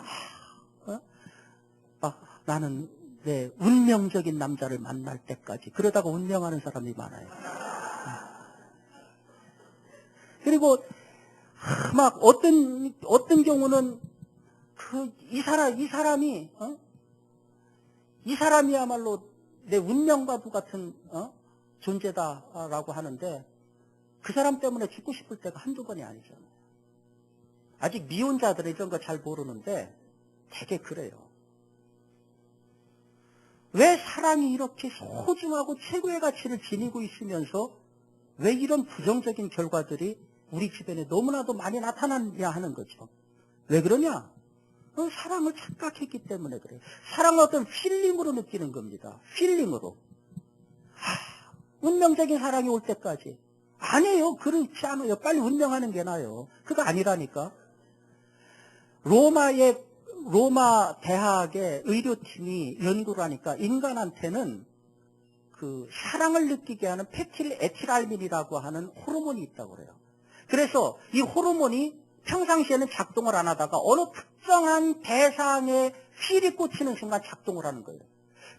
나는 내 운명적인 남자를 만날 때까지 그러다가 운명하는 사람이 많아요. 그리고 막 어떤 경우는 이 사람이야말로 내 운명과도 같은 존재다라고 하는데 그 사람 때문에 죽고 싶을 때가 한두 번이 아니잖아요. 아직 미혼자들은 이런 거 잘 모르는데 되게 그래요. 왜 사랑이 이렇게 소중하고 최고의 가치를 지니고 있으면서 왜 이런 부정적인 결과들이 우리 주변에 너무나도 많이 나타나냐 하는 거죠. 왜 그러냐? 사랑을 착각했기 때문에 그래요. 사랑은 어떤 필링으로 느끼는 겁니다. 필링으로. 운명적인 사랑이 올 때까지. 아니에요. 그렇지 않아요. 빨리 운명하는 게 나아요. 그거 아니라니까. 로마 대학의 의료팀이 연구를 하니까 인간한테는 그 사랑을 느끼게 하는 페틸 에틸알민이라고 하는 호르몬이 있다고 그래요. 그래서 이 호르몬이 평상시에는 작동을 안 하다가 어느 특정한 대상에 필이 꽂히는 순간 작동을 하는 거예요.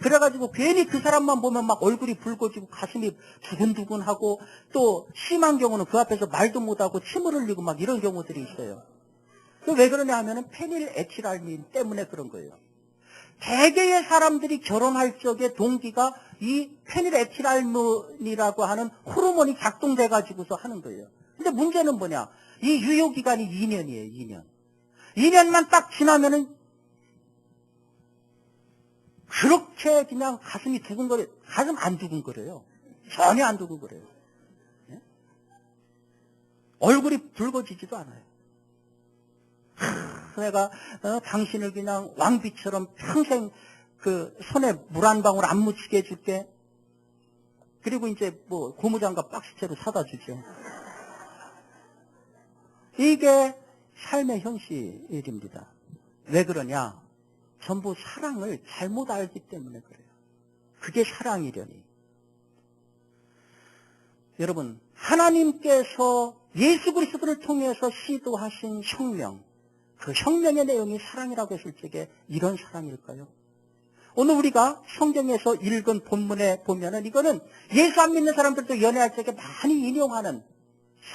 그래가지고 괜히 그 사람만 보면 막 얼굴이 붉어지고 가슴이 두근두근하고 또 심한 경우는 그 앞에서 말도 못하고 침을 흘리고 막 이런 경우들이 있어요. 왜 그러냐 하면은 페닐에틸알민 때문에 그런 거예요. 대개의 사람들이 결혼할 적에 동기가 이 페닐에틸알민이라고 하는 호르몬이 작동돼 가지고서 하는 거예요. 근데 문제는 뭐냐? 이 유효기간이 2년이에요, 2년. 2년만 딱 지나면은 그렇게 그냥 가슴이 두근거려, 가슴 안 두근거려요. 전혀 안 두근거려요. 예? 얼굴이 붉어지지도 않아요. 내가 당신을 그냥 왕비처럼 평생 그 손에 물 한 방울 안 묻히게 해줄게. 그리고 이제 뭐 고무장갑 박스채로 사다 주죠. 이게 삶의 현실입니다. 왜 그러냐? 전부 사랑을 잘못 알기 때문에 그래요. 그게 사랑이려니. 여러분, 하나님께서 예수 그리스도를 통해서 시도하신 혁명, 그 혁명의 내용이 사랑이라고 했을 적에 이런 사랑일까요? 오늘 우리가 성경에서 읽은 본문에 보면은 이거는 예수 안 믿는 사람들도 연애할 적에 많이 인용하는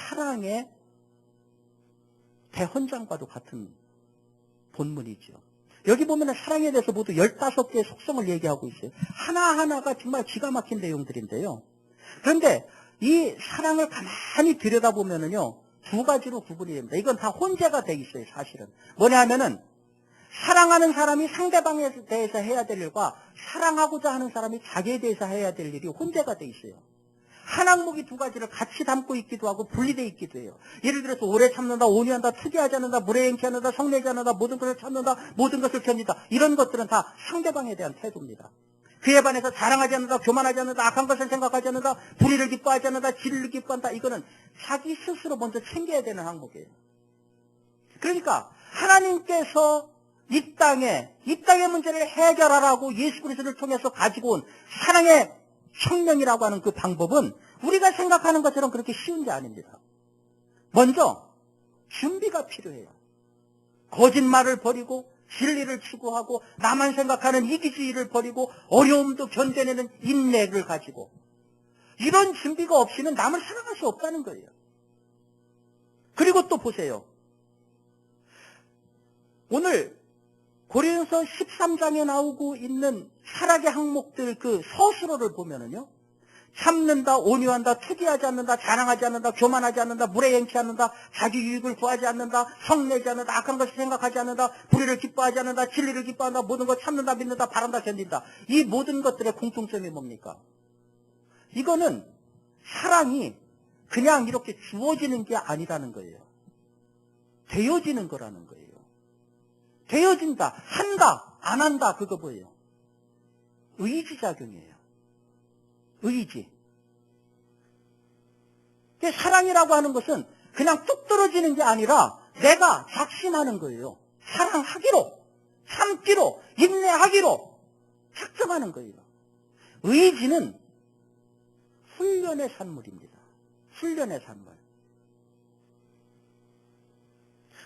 사랑의 대헌장과도 같은 본문이죠. 여기 보면은 사랑에 대해서 모두 15개의 속성을 얘기하고 있어요. 하나하나가 정말 기가 막힌 내용들인데요. 그런데 이 사랑을 가만히 들여다보면은요, 두 가지로 구분이 됩니다. 이건 다 혼재가 돼 있어요, 사실은. 뭐냐 하면은, 사랑하는 사람이 상대방에 대해서 해야 될 일과 사랑하고자 하는 사람이 자기에 대해서 해야 될 일이 혼재가 돼 있어요. 한 항목이 두 가지를 같이 담고 있기도 하고 분리되어 있기도 해요. 예를 들어서 오래 참는다, 온유한다, 투기하지 않는다, 무례행치 않는다, 성내지 않는다, 모든 것을 참는다, 모든 것을 견딘다. 이런 것들은 다 상대방에 대한 태도입니다. 그에 반해서 자랑하지 않는다, 교만하지 않는다, 악한 것을 생각하지 않는다, 불의를 기뻐하지 않는다, 진리를 기뻐한다. 이거는 자기 스스로 먼저 챙겨야 되는 항목이에요. 그러니까 하나님께서 이 땅의 문제를 해결하라고 예수 그리스도를 통해서 가지고 온 사랑의 혁명이라고 하는 그 방법은 우리가 생각하는 것처럼 그렇게 쉬운 게 아닙니다. 먼저 준비가 필요해요. 거짓말을 버리고 진리를 추구하고 나만 생각하는 이기주의를 버리고 어려움도 견뎌내는 인내를 가지고 이런 준비가 없이는 남을 사랑할 수 없다는 거예요. 그리고 또 보세요. 오늘 고린도서 13장에 나오고 있는 사랑의 항목들 그 서술어를 보면은요, 참는다, 온유한다, 투기하지 않는다, 자랑하지 않는다, 교만하지 않는다, 무례행치 않는다, 자기 유익을 구하지 않는다, 성내지 않는다, 악한 것을 생각하지 않는다, 불의를 기뻐하지 않는다, 진리를 기뻐한다, 모든 것 참는다, 믿는다, 바란다, 견딘다. 이 모든 것들의 공통점이 뭡니까? 이거는 사랑이 그냥 이렇게 주어지는 게 아니라는 거예요. 되어지는 거라는 거예요. 되어진다, 한다, 안 한다, 그거 뭐예요? 의지작용이에요. 의지. 사랑이라고 하는 것은 그냥 뚝 떨어지는 게 아니라 내가 작심하는 거예요. 사랑하기로, 참기로, 인내하기로 작정하는 거예요. 의지는 훈련의 산물입니다. 훈련의 산물.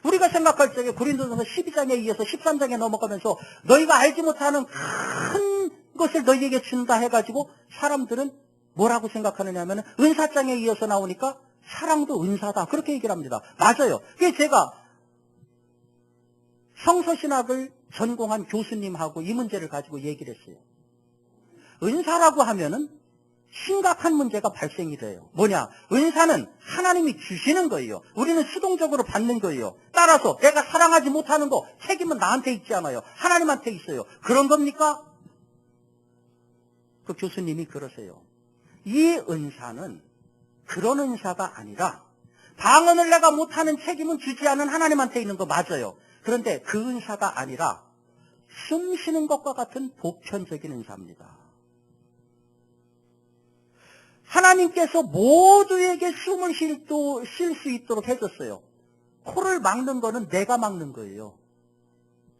우리가 생각할 적에 고린도전서 12장에 이어서 13장에 넘어가면서 너희가 알지 못하는 큰 것을 너희에게 준다 해가지고 사람들은 뭐라고 생각하느냐 하면 은사장에 이어서 나오니까 사랑도 은사다 그렇게 얘기를 합니다. 맞아요. 그게 제가 성서신학을 전공한 교수님하고 이 문제를 가지고 얘기를 했어요. 은사라고 하면은 심각한 문제가 발생이 돼요. 뭐냐? 은사는 하나님이 주시는 거예요. 우리는 수동적으로 받는 거예요. 따라서 내가 사랑하지 못하는 거 책임은 나한테 있지 않아요. 하나님한테 있어요. 그런 겁니까? 그 교수님이 그러세요. 이 은사는 그런 은사가 아니라 방언을 내가 못하는 책임은 주지 않은 하나님한테 있는 거 맞아요. 그런데 그 은사가 아니라 숨 쉬는 것과 같은 보편적인 은사입니다. 하나님께서 모두에게 숨을 쉴 수 있도록 해줬어요. 코를 막는 거는 내가 막는 거예요.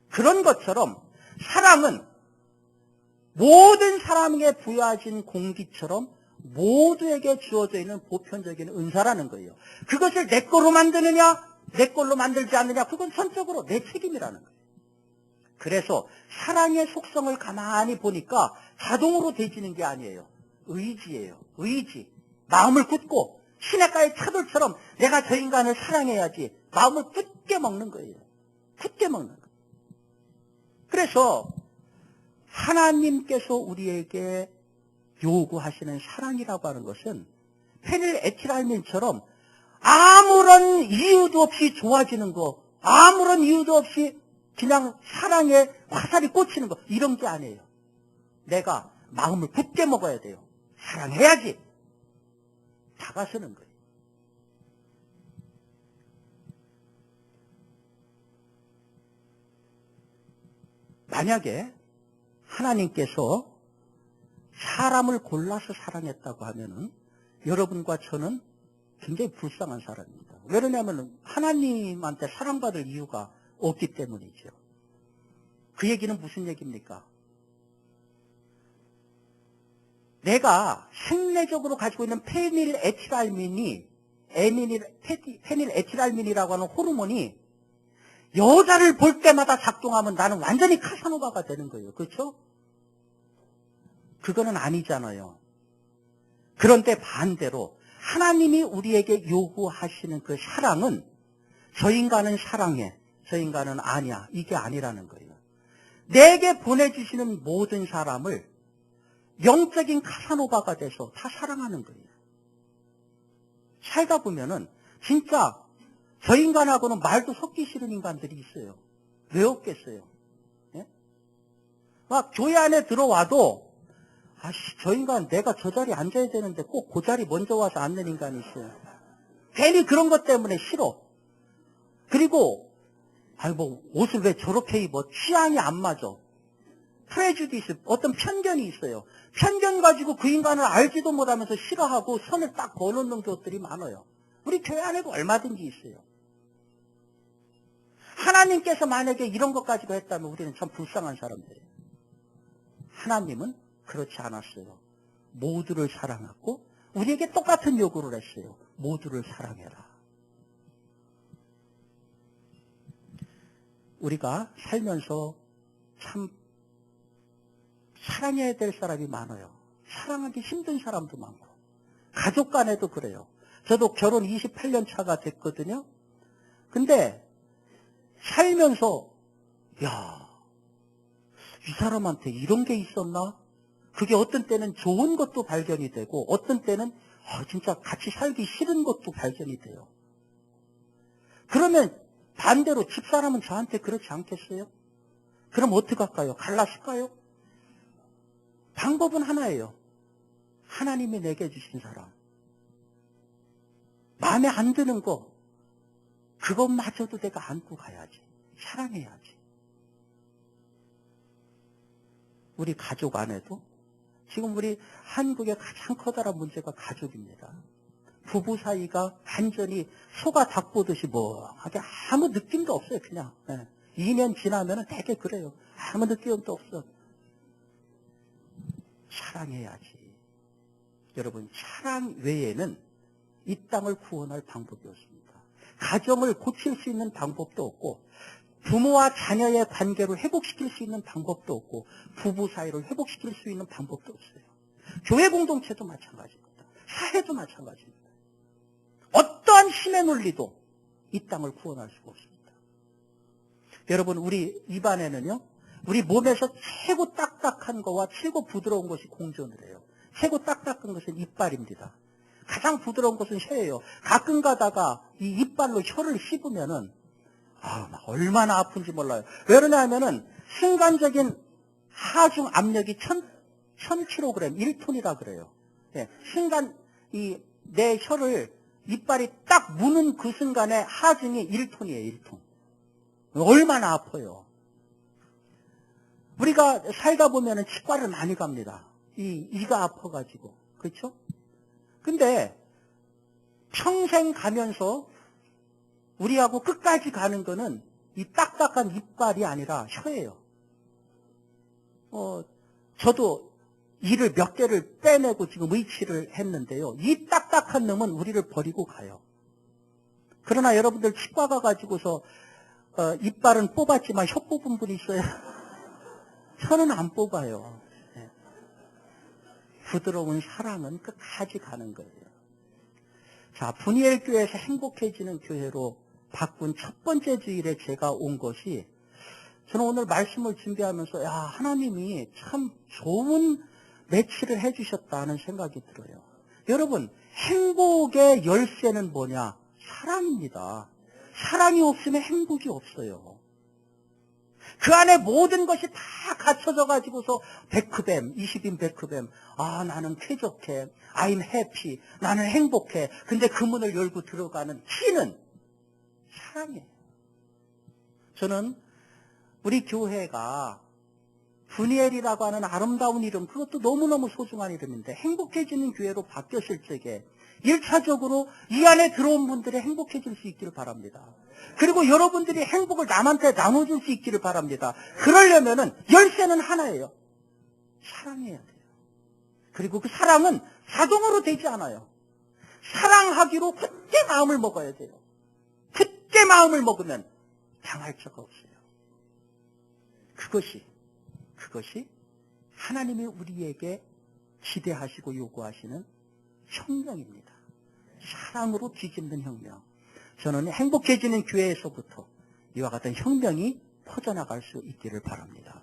그런 것처럼 사랑은 모든 사람에게 부여진 공기처럼 모두에게 주어져 있는 보편적인 은사라는 거예요. 그것을 내 거로 만드느냐, 내 걸로 만들지 않느냐, 그건 선적으로 내 책임이라는 거예요. 그래서 사랑의 속성을 가만히 보니까 자동으로 되지는 게 아니에요. 의지예요. 의지. 마음을 굳고 시냇가의 차돌처럼 내가 저 인간을 사랑해야지 마음을 굳게 먹는 거예요. 굳게 먹는 거예요. 그래서 하나님께서 우리에게 요구하시는 사랑이라고 하는 것은 페닐에틸알민처럼 아무런 이유도 없이 좋아지는 거, 아무런 이유도 없이 그냥 사랑에 화살이 꽂히는 거, 이런 게 아니에요. 내가 마음을 굳게 먹어야 돼요. 사랑해야지. 다가서는 거예요. 만약에 하나님께서 사람을 골라서 사랑했다고 하면은 여러분과 저는 굉장히 불쌍한 사람입니다. 왜냐하면 하나님한테 사랑받을 이유가 없기 때문이죠. 그 얘기는 무슨 얘기입니까? 내가 생리적으로 가지고 있는 페닐에틸알민이라고 하는 호르몬이 여자를 볼 때마다 작동하면 나는 완전히 카사노바가 되는 거예요. 그렇죠? 그거는 아니잖아요. 그런데 반대로 하나님이 우리에게 요구하시는 그 사랑은 저 인간은 사랑해, 저 인간은 아니야, 이게 아니라는 거예요. 내게 보내주시는 모든 사람을 영적인 카사노바가 돼서 다 사랑하는 거예요. 살다 보면은 진짜 저 인간하고는 말도 섞기 싫은 인간들이 있어요. 왜 없겠어요? 예? 막 교회 안에 들어와도 저 인간 내가 저 자리에 앉아야 되는데 꼭 그 자리 먼저 와서 앉는 인간이 있어요. 괜히 그런 것 때문에 싫어. 그리고 옷을 왜 저렇게 입어? 취향이 안 맞아. 프레주디스, 어떤 편견이 있어요. 편견 가지고 그 인간을 알지도 못하면서 싫어하고 선을 딱 그어놓는 것들이 많아요. 우리 교회 안에도 얼마든지 있어요. 하나님께서 만약에 이런 것 가지고 했다면 우리는 참 불쌍한 사람들이에요. 하나님은 그렇지 않았어요. 모두를 사랑하고 우리에게 똑같은 요구를 했어요. 모두를 사랑해라. 우리가 살면서 참 사랑해야 될 사람이 많아요. 사랑하기 힘든 사람도 많고 가족 간에도 그래요. 저도 결혼 28년 차가 됐거든요. 근데 살면서 이 사람한테 이런 게 있었나? 그게 어떤 때는 좋은 것도 발견이 되고 어떤 때는 진짜 같이 살기 싫은 것도 발견이 돼요. 그러면 반대로 집사람은 저한테 그렇지 않겠어요? 그럼 어떡할까요? 갈라실까요? 방법은 하나예요. 하나님이 내게 주신 사람. 마음에 안 드는 거, 그것마저도 내가 안고 가야지. 사랑해야지. 우리 가족 안에도 지금 우리 한국의 가장 커다란 문제가 가족입니다. 부부 사이가 완전히 소가 닭 보듯이 뭐하게 아무 느낌도 없어요. 그냥 2년 지나면 되게 그래요. 아무 느낌도 없어. 사랑해야지. 여러분, 사랑 외에는 이 땅을 구원할 방법이 없습니다. 가정을 고칠 수 있는 방법도 없고 부모와 자녀의 관계를 회복시킬 수 있는 방법도 없고 부부 사이를 회복시킬 수 있는 방법도 없어요. 교회 공동체도 마찬가지입니다. 사회도 마찬가지입니다. 어떠한 힘의 논리도 이 땅을 구원할 수가 없습니다. 여러분, 우리 입안에는요, 우리 몸에서 최고 딱딱한 거와 최고 부드러운 것이 공존을 해요. 최고 딱딱한 것은 이빨입니다. 가장 부드러운 것은 혀예요. 가끔 가다가 이 이빨로 혀를 씹으면은 얼마나 아픈지 몰라요. 왜 그러냐면은 순간적인 하중 압력이 1000kg, 1톤이라 그래요. 예, 순간 내 혀를 이빨이 딱 무는 그 순간에 하중이 1톤이에요, 1톤. 얼마나 아파요. 우리가 살다 보면은 치과를 많이 갑니다. 이가 아파가지고. 그렇죠? 근데 평생 가면서 우리하고 끝까지 가는 거는 이 딱딱한 이빨이 아니라 혀예요. 저도 이를 몇 개를 빼내고 지금 의치를 했는데요. 이 딱딱한 놈은 우리를 버리고 가요. 그러나 여러분들 치과 가가지고서 이빨은 뽑았지만 혀 뽑은 분이 있어요. 혀는 안 뽑아요. 네. 부드러운 사랑은 끝까지 가는 거예요. 자, 분이엘 교회에서 행복해지는 교회로 바꾼 첫 번째 주일에 제가 온 것이, 저는 오늘 말씀을 준비하면서 하나님이 참 좋은 매치를 해주셨다는 생각이 들어요. 여러분, 행복의 열쇠는 뭐냐? 사랑입니다. 사랑이 없으면 행복이 없어요. 그 안에 모든 것이 다 갖춰져 가지고서 백크뱀, 20인 백크뱀, 나는 쾌적해, I'm happy, 나는 행복해. 근데 그 문을 열고 들어가는 키는 사랑이에요. 저는 우리 교회가 분이엘이라고 하는 아름다운 이름, 그것도 너무너무 소중한 이름인데 행복해지는 교회로 바뀌었을 적에 1차적으로 이 안에 들어온 분들이 행복해질 수 있기를 바랍니다. 그리고 여러분들이 행복을 남한테 나눠줄 수 있기를 바랍니다. 그러려면은 열쇠는 하나예요. 사랑해야 돼요. 그리고 그 사랑은 자동으로 되지 않아요. 사랑하기로 굳게 마음을 먹어야 돼요. 굳게 마음을 먹으면 당할 자가 없어요. 그것이 하나님이 우리에게 기대하시고 요구하시는 혁명입니다. 사랑으로 뒤집는 혁명. 저는 행복해지는 교회에서부터 이와 같은 혁명이 퍼져나갈 수 있기를 바랍니다.